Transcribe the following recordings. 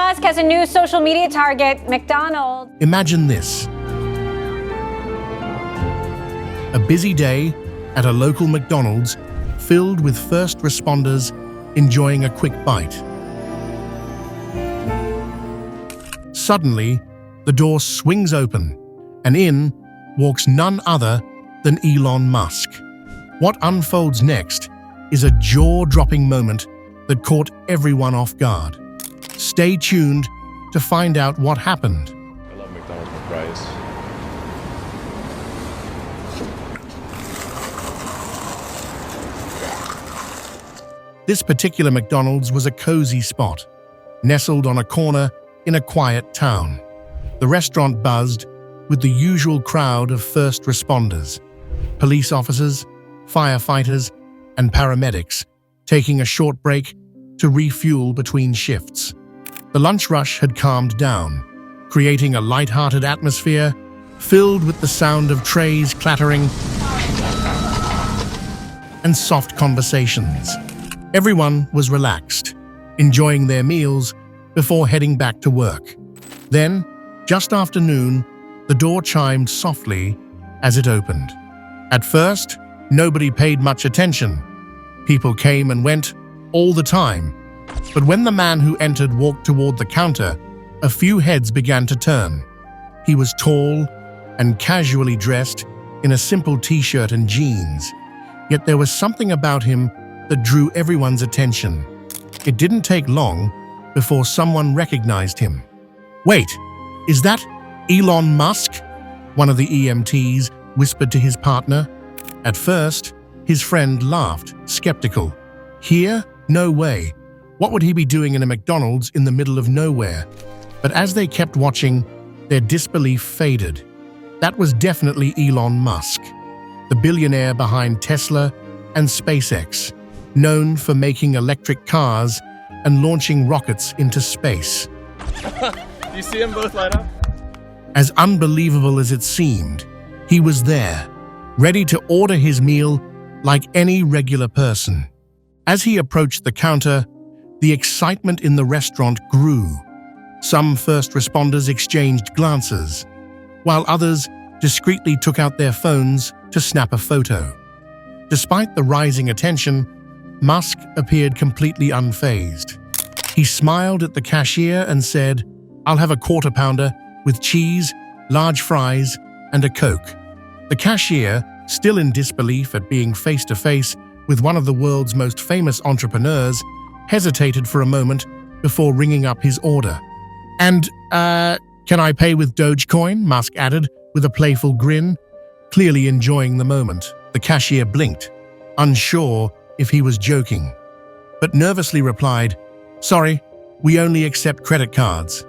Musk has a new social media target, McDonald's. Imagine this. A busy day at a local McDonald's filled with first responders enjoying a quick bite. Suddenly, the door swings open, and in walks none other than Elon Musk. What unfolds next is a jaw-dropping moment that caught everyone off guard. Stay tuned to find out what happened. I love McDonald's fries. This particular McDonald's was a cozy spot, nestled on a corner in a quiet town. The restaurant buzzed with the usual crowd of first responders, police officers, firefighters, and paramedics, taking a short break to refuel between shifts. The lunch rush had calmed down, creating a light-hearted atmosphere filled with the sound of trays clattering and soft conversations. Everyone was relaxed, enjoying their meals before heading back to work. Then, just after noon, the door chimed softly as it opened. At first, nobody paid much attention. People came and went all the time. But when the man who entered walked toward the counter, a few heads began to turn. He was tall and casually dressed in a simple t-shirt and jeans, yet there was something about him that drew everyone's attention. It didn't take long before someone recognized him. "Wait, is that Elon Musk?" one of the EMTs whispered to his partner. At first, his friend laughed, skeptical. Here? No way. What would he be doing in a McDonald's in the middle of nowhere? But as they kept watching, their disbelief faded. That was definitely Elon Musk, the billionaire behind Tesla and SpaceX, known for making electric cars and launching rockets into space. You see them both light up? As unbelievable as it seemed, he was there, ready to order his meal like any regular person. As he approached the counter, the excitement in the restaurant grew. Some first responders exchanged glances, while others discreetly took out their phones to snap a photo. Despite the rising attention, Musk appeared completely unfazed. He smiled at the cashier and said, "I'll have a quarter pounder with cheese, large fries, and a Coke." The cashier, still in disbelief at being face-to-face with one of the world's most famous entrepreneurs, hesitated for a moment before ringing up his order. "And, can I pay with Dogecoin?" Musk added with a playful grin, clearly enjoying the moment. The cashier blinked, unsure if he was joking, but nervously replied, "Sorry, we only accept credit cards."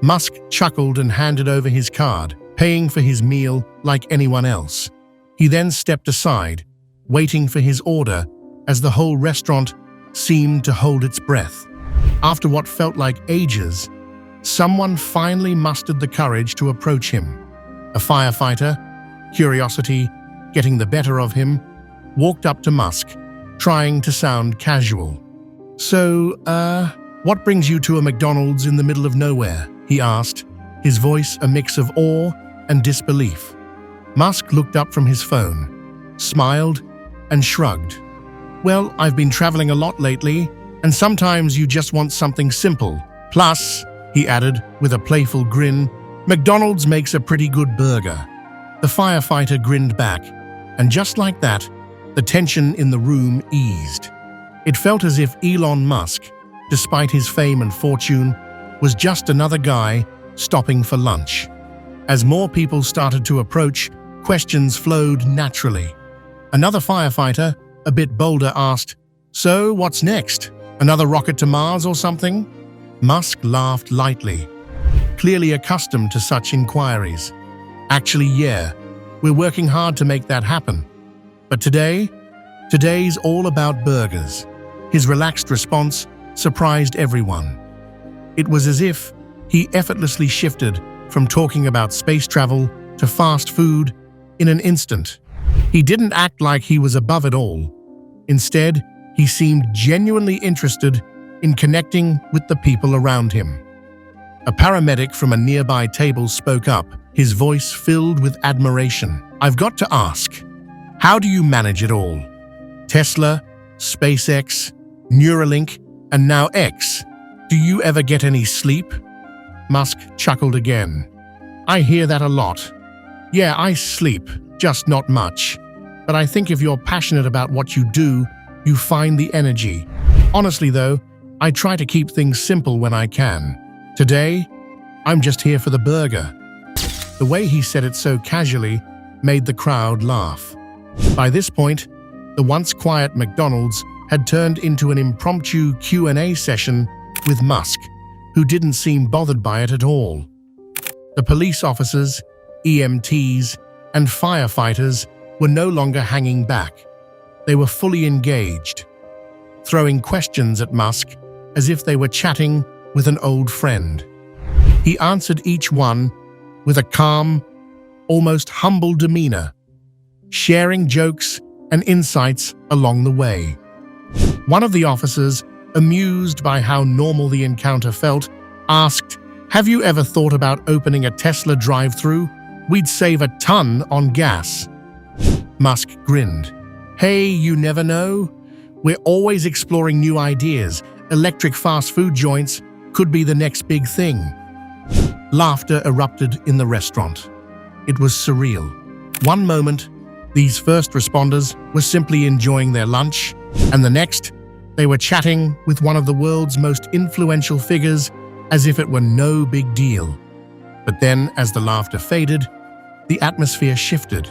Musk chuckled and handed over his card, paying for his meal like anyone else. He then stepped aside, waiting for his order as the whole restaurant seemed to hold its breath. After what felt like ages, someone finally mustered the courage to approach him. A firefighter, curiosity getting the better of him, walked up to Musk, trying to sound casual. "So, what brings you to a McDonald's in the middle of nowhere?" he asked, his voice a mix of awe and disbelief. Musk looked up from his phone, smiled, and shrugged. "Well, I've been traveling a lot lately, and sometimes you just want something simple. Plus," he added with a playful grin, "McDonald's makes a pretty good burger." The firefighter grinned back, and just like that, the tension in the room eased. It felt as if Elon Musk, despite his fame and fortune, was just another guy stopping for lunch. As more people started to approach, questions flowed naturally. Another firefighter, a bit bolder, asked, "So, what's next? Another rocket to Mars or something?" Musk laughed lightly, clearly accustomed to such inquiries. "Actually, yeah, we're working hard to make that happen. But today's all about burgers." His relaxed response surprised everyone. It was as if he effortlessly shifted from talking about space travel to fast food in an instant. He didn't act like he was above it all. Instead, he seemed genuinely interested in connecting with the people around him. A paramedic from a nearby table spoke up, his voice filled with admiration. "I've got to ask, how do you manage it all? Tesla, SpaceX, Neuralink, and now X. Do you ever get any sleep?" Musk chuckled again. "I hear that a lot. Yeah, I sleep, just not much. But I think if you're passionate about what you do, you find the energy. Honestly though, I try to keep things simple when I can. Today, I'm just here for the burger." The way he said it so casually made the crowd laugh. By this point, the once quiet McDonald's had turned into an impromptu Q&A session with Musk, who didn't seem bothered by it at all. The police officers, EMTs, and firefighters were no longer hanging back. They were fully engaged, throwing questions at Musk as if they were chatting with an old friend. He answered each one with a calm, almost humble demeanor, sharing jokes and insights along the way. One of the officers, amused by how normal the encounter felt, asked, "Have you ever thought about opening a Tesla drive-thru? We'd save a ton on gas." Musk grinned. "Hey, you never know. We're always exploring new ideas. Electric fast food joints could be the next big thing." Laughter erupted in the restaurant. It was surreal. One moment, these first responders were simply enjoying their lunch, and the next, they were chatting with one of the world's most influential figures as if it were no big deal. But then, as the laughter faded, the atmosphere shifted.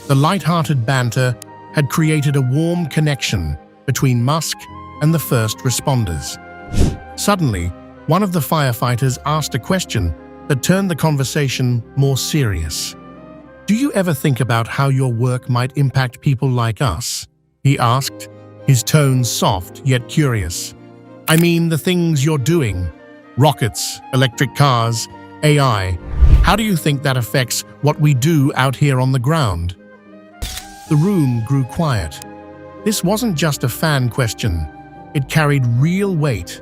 The light-hearted banter had created a warm connection between Musk and the first responders. Suddenly, one of the firefighters asked a question that turned the conversation more serious. "Do you ever think about how your work might impact people like us?" he asked, his tone soft yet curious. "I mean, the things you're doing. Rockets, electric cars, AI. How do you think that affects what we do out here on the ground?" The room grew quiet. This wasn't just a fan question. It carried real weight.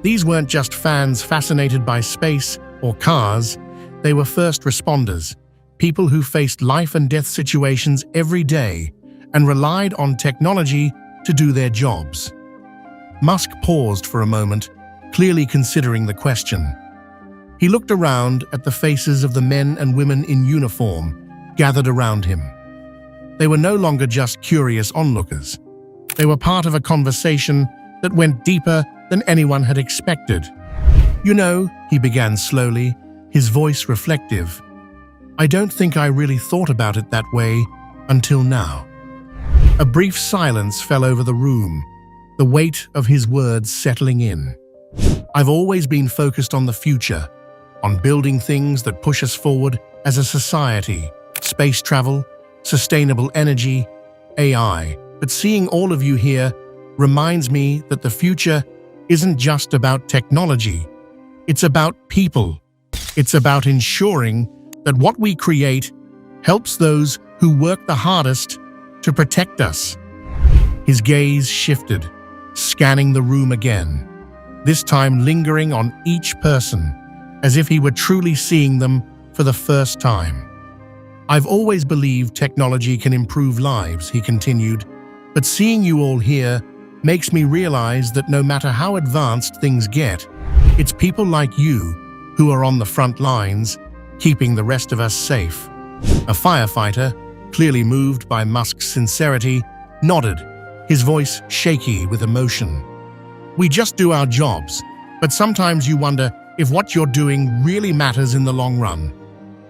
These weren't just fans fascinated by space or cars. They were first responders, people who faced life and death situations every day and relied on technology to do their jobs. Musk paused for a moment, clearly considering the question. He looked around at the faces of the men and women in uniform gathered around him. They were no longer just curious onlookers. They were part of a conversation that went deeper than anyone had expected. "You know," he began slowly, his voice reflective, "I don't think I really thought about it that way until now." A brief silence fell over the room, the weight of his words settling in. "I've always been focused on the future, on building things that push us forward as a society, space travel, sustainable energy, AI. But seeing all of you here reminds me that the future isn't just about technology. It's about people. It's about ensuring that what we create helps those who work the hardest to protect us." His gaze shifted, scanning the room again, this time lingering on each person, as if he were truly seeing them for the first time. "I've always believed technology can improve lives," he continued, "but seeing you all here makes me realize that no matter how advanced things get, it's people like you who are on the front lines, keeping the rest of us safe." A firefighter, clearly moved by Musk's sincerity, nodded, his voice shaky with emotion. "We just do our jobs, but sometimes you wonder if what you're doing really matters in the long run.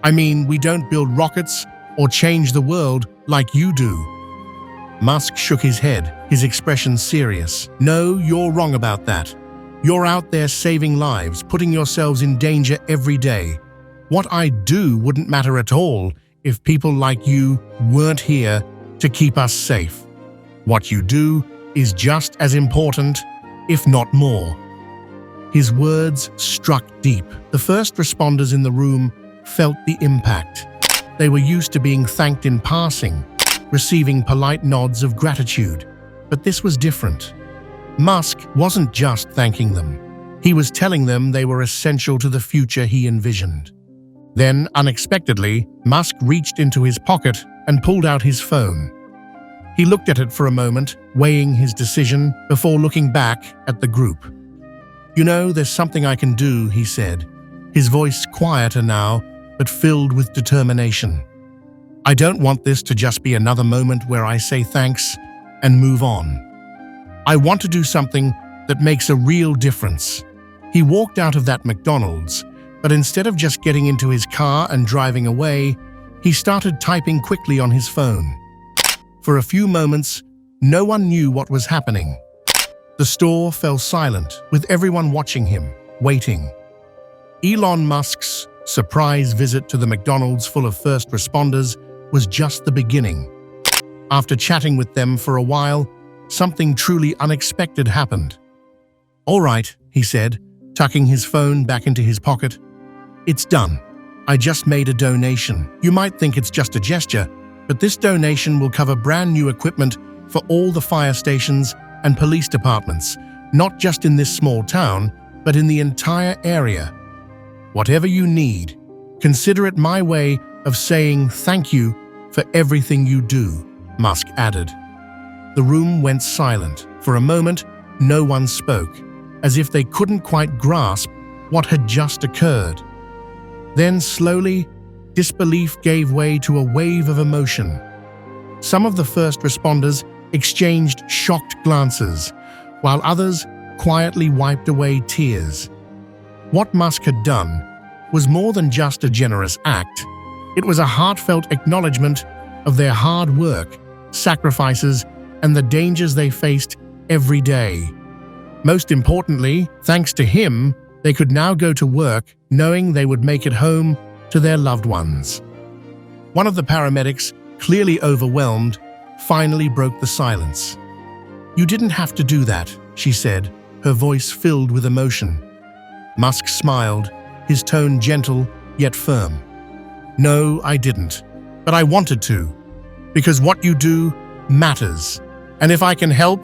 I mean, we don't build rockets or change the world like you do." Musk shook his head, his expression serious. "No, you're wrong about that. You're out there saving lives, putting yourselves in danger every day. What I do wouldn't matter at all if people like you weren't here to keep us safe. What you do is just as important, if not more." His words struck deep. The first responders in the room felt the impact. They were used to being thanked in passing, receiving polite nods of gratitude. But this was different. Musk wasn't just thanking them. He was telling them they were essential to the future he envisioned. Then, unexpectedly, Musk reached into his pocket and pulled out his phone. He looked at it for a moment, weighing his decision before looking back at the group. "You know, there's something I can do," he said, his voice quieter now, but filled with determination. "I don't want this to just be another moment where I say thanks and move on. I want to do something that makes a real difference." He walked out of that McDonald's, but instead of just getting into his car and driving away, he started typing quickly on his phone. For a few moments, no one knew what was happening. The store fell silent, with everyone watching him, waiting. Elon Musk's surprise visit to the McDonald's full of first responders was just the beginning. After chatting with them for a while, something truly unexpected happened. "All right," he said, tucking his phone back into his pocket. "It's done. I just made a donation. You might think it's just a gesture, but this donation will cover brand new equipment for all the fire stations and police departments, not just in this small town, but in the entire area. Whatever you need, consider it my way of saying thank you for everything you do," Musk added. The room went silent. For a moment, no one spoke, as if they couldn't quite grasp what had just occurred. Then slowly, disbelief gave way to a wave of emotion. Some of the first responders exchanged shocked glances, while others quietly wiped away tears. What Musk had done was more than just a generous act. It was a heartfelt acknowledgement of their hard work, sacrifices, and the dangers they faced every day. Most importantly, thanks to him, they could now go to work knowing they would make it home to their loved ones. One of the paramedics, clearly overwhelmed, finally broke the silence. "You didn't have to do that," she said, her voice filled with emotion. Musk smiled, his tone gentle yet firm. "No, I didn't. But I wanted to. Because what you do matters. And if I can help,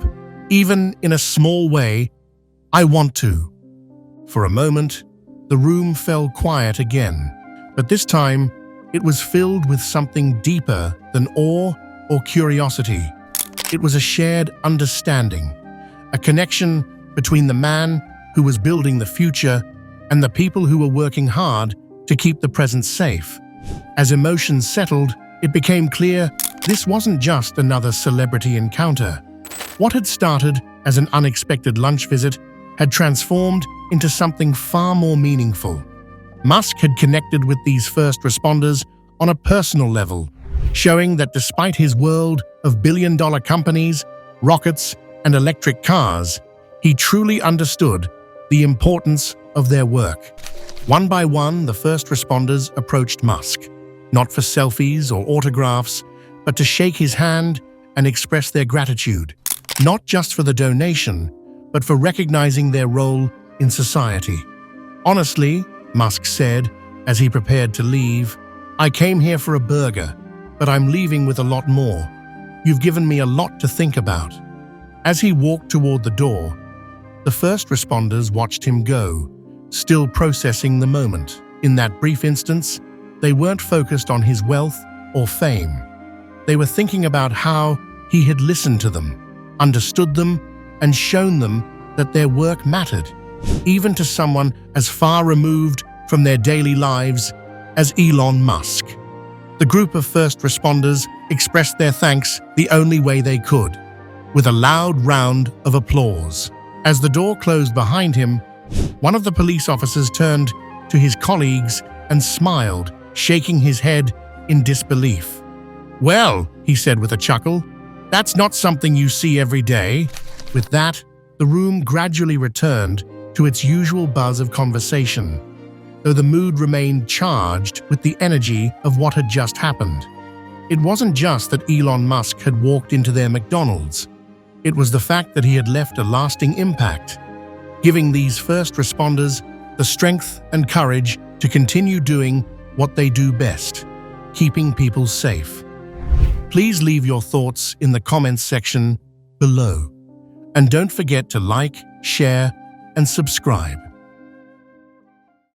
even in a small way, I want to." For a moment, the room fell quiet again, but this time it was filled with something deeper than awe or curiosity. It was a shared understanding, a connection between the man who was building the future and the people who were working hard to keep the present safe. As emotions settled, it became clear this wasn't just another celebrity encounter. What had started as an unexpected lunch visit had transformed into something far more meaningful. Musk had connected with these first responders on a personal level, showing that despite his world of billion-dollar companies, rockets, and electric cars, he truly understood the importance of their work. One by one, the first responders approached Musk, not for selfies or autographs, but to shake his hand and express their gratitude, not just for the donation, but for recognizing their role in society. "Honestly," Musk said as he prepared to leave, "I came here for a burger, but I'm leaving with a lot more. You've given me a lot to think about." As he walked toward the door, the first responders watched him go, still processing the moment. In that brief instance, they weren't focused on his wealth or fame. They were thinking about how he had listened to them, understood them, and shown them that their work mattered, even to someone as far removed from their daily lives as Elon Musk. The group of first responders expressed their thanks the only way they could, with a loud round of applause. As the door closed behind him, one of the police officers turned to his colleagues and smiled, shaking his head in disbelief. "Well," he said with a chuckle, "that's not something you see every day." With that, the room gradually returned to its usual buzz of conversation, though the mood remained charged with the energy of what had just happened. It wasn't just that Elon Musk had walked into their McDonald's. It was the fact that he had left a lasting impact, giving these first responders the strength and courage to continue doing what they do best, keeping people safe. Please leave your thoughts in the comments section below. And don't forget to like, share, and subscribe.